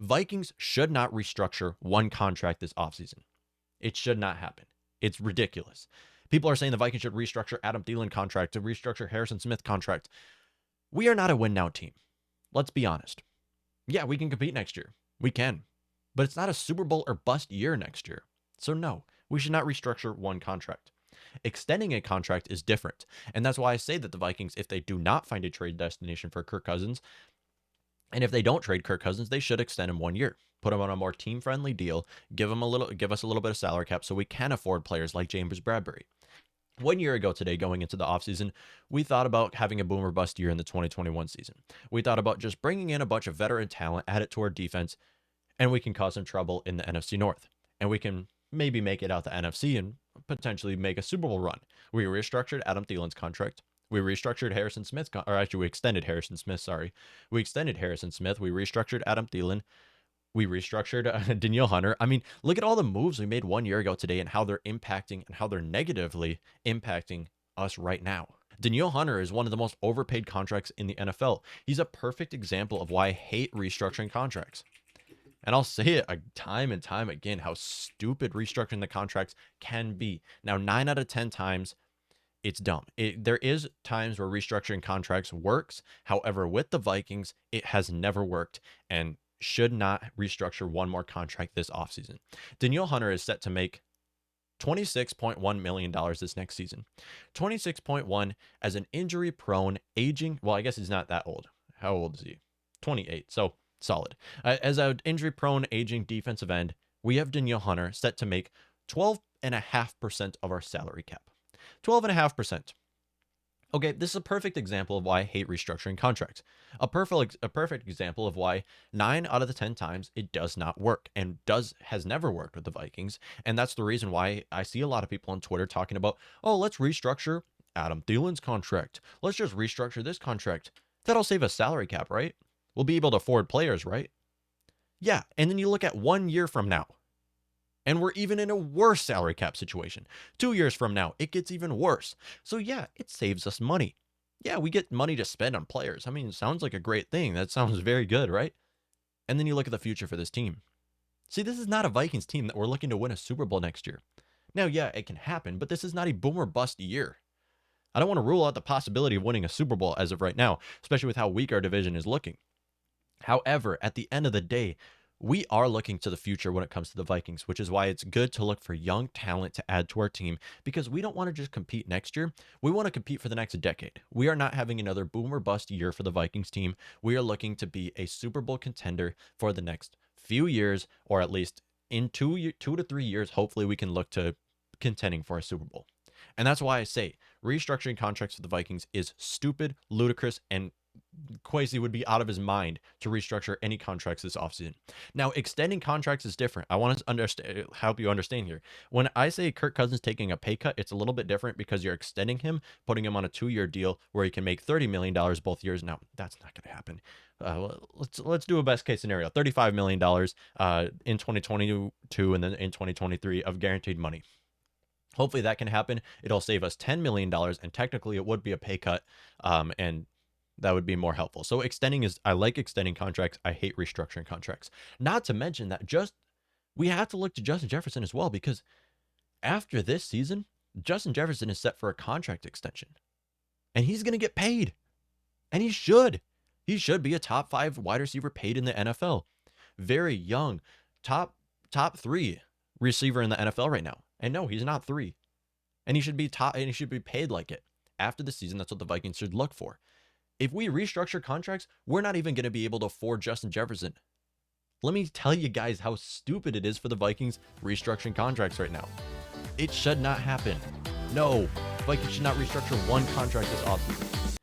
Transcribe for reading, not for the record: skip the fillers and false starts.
Vikings should not restructure one contract this offseason. It should not happen. It's ridiculous. People are saying the Vikings should restructure Adam Thielen contract, to restructure Harrison Smith contract. We are not a win now team. Let's be honest. Yeah, we can compete next year. We can. But it's not a Super Bowl or bust year next year. So no, we should not restructure one contract. Extending a contract is different. And that's why I say that the Vikings, if they do not find a trade destination for Kirk Cousins, and if they don't trade Kirk Cousins, they should extend him 1 year. Put him on a more team-friendly deal, give us a little bit of salary cap so we can afford players like James Bradbury. 1 year ago today, going into the offseason, we thought about having a boom or bust year in the 2021 season. We thought about just bringing in a bunch of veteran talent, add it to our defense, and we can cause some trouble in the NFC North. And we can maybe make it out the NFC and potentially make a Super Bowl run. We restructured Adam Thielen's contract. We restructured Harrison Smith's, or actually we extended Harrison Smith, sorry. We extended Harrison Smith. We restructured Adam Thielen. We restructured Danielle Hunter. I mean, look at all the moves we made 1 year ago today and how they're impacting and how they're negatively impacting us right now. Danielle Hunter is one of the most overpaid contracts in the NFL. He's a perfect example of why I hate restructuring contracts. And I'll say it time and time again, how stupid restructuring the contracts can be. Now, 9 out of 10 times, it's dumb. There is times where restructuring contracts works. However, with the Vikings, it has never worked and should not restructure one more contract this offseason. Danielle Hunter is set to make $26.1 million this next season. 26.1 as an injury-prone, aging, well, I guess he's not that old. How old is he? 28, so solid. As an injury-prone, aging defensive end, we have Danielle Hunter set to make 12.5% of our salary cap. 12.5%. Okay, this is a perfect example of why I hate restructuring contracts. A perfect example of why 9 out of the 10 times it does not work and has never worked with the Vikings. And that's the reason why I see a lot of people on Twitter talking about, oh, let's restructure Adam Thielen's contract. Let's just restructure this contract. That'll save us salary cap, right? We'll be able to afford players, right? Yeah, and then you look at 1 year from now, and we're even in a worse salary cap situation. 2 years from now, it gets even worse. So yeah, it saves us money. Yeah, we get money to spend on players. I mean, it sounds like a great thing. That sounds very good, right? And then you look at the future for this team. See, this is not a Vikings team that we're looking to win a Super Bowl next year. Now, yeah, it can happen, but this is not a boom or bust year. I don't want to rule out the possibility of winning a Super Bowl as of right now, especially with how weak our division is looking. However, at the end of the day, we are looking to the future when it comes to the Vikings, which is why it's good to look for young talent to add to our team, because we don't want to just compete next year. We want to compete for the next decade. We are not having another boom or bust year for the Vikings team. We are looking to be a Super Bowl contender for the next few years, or at least in 2 to 3 years, hopefully we can look to contending for a Super Bowl. And that's why I say restructuring contracts for the Vikings is stupid, ludicrous, and Kwesi would be out of his mind to restructure any contracts this offseason. Now, extending contracts is different. I want to help you understand here. When I say Kirk Cousins taking a pay cut, it's a little bit different because you're extending him, putting him on a 2-year deal where he can make $30 million both years. Now, that's not going to happen. Let's do a best case scenario: $35 million in 2022 and then in 2023 of guaranteed money. Hopefully that can happen. It'll save us $10 million, and technically it would be a pay cut, and that would be more helpful. So I like extending contracts. I hate restructuring contracts. Not to mention that we have to look to Justin Jefferson as well, because after this season, Justin Jefferson is set for a contract extension, and he's going to get paid, and he should. He should be a top 5 wide receiver paid in the NFL. Very young, top 3 receiver in the NFL right now. And no, he's not 3. And he should be paid like it. After the season, that's what the Vikings should look for. If we restructure contracts, we're not even going to be able to afford Justin Jefferson. Let me tell you guys how stupid it is for the Vikings restructuring contracts right now. It should not happen. No, Vikings should not restructure one contract this offseason.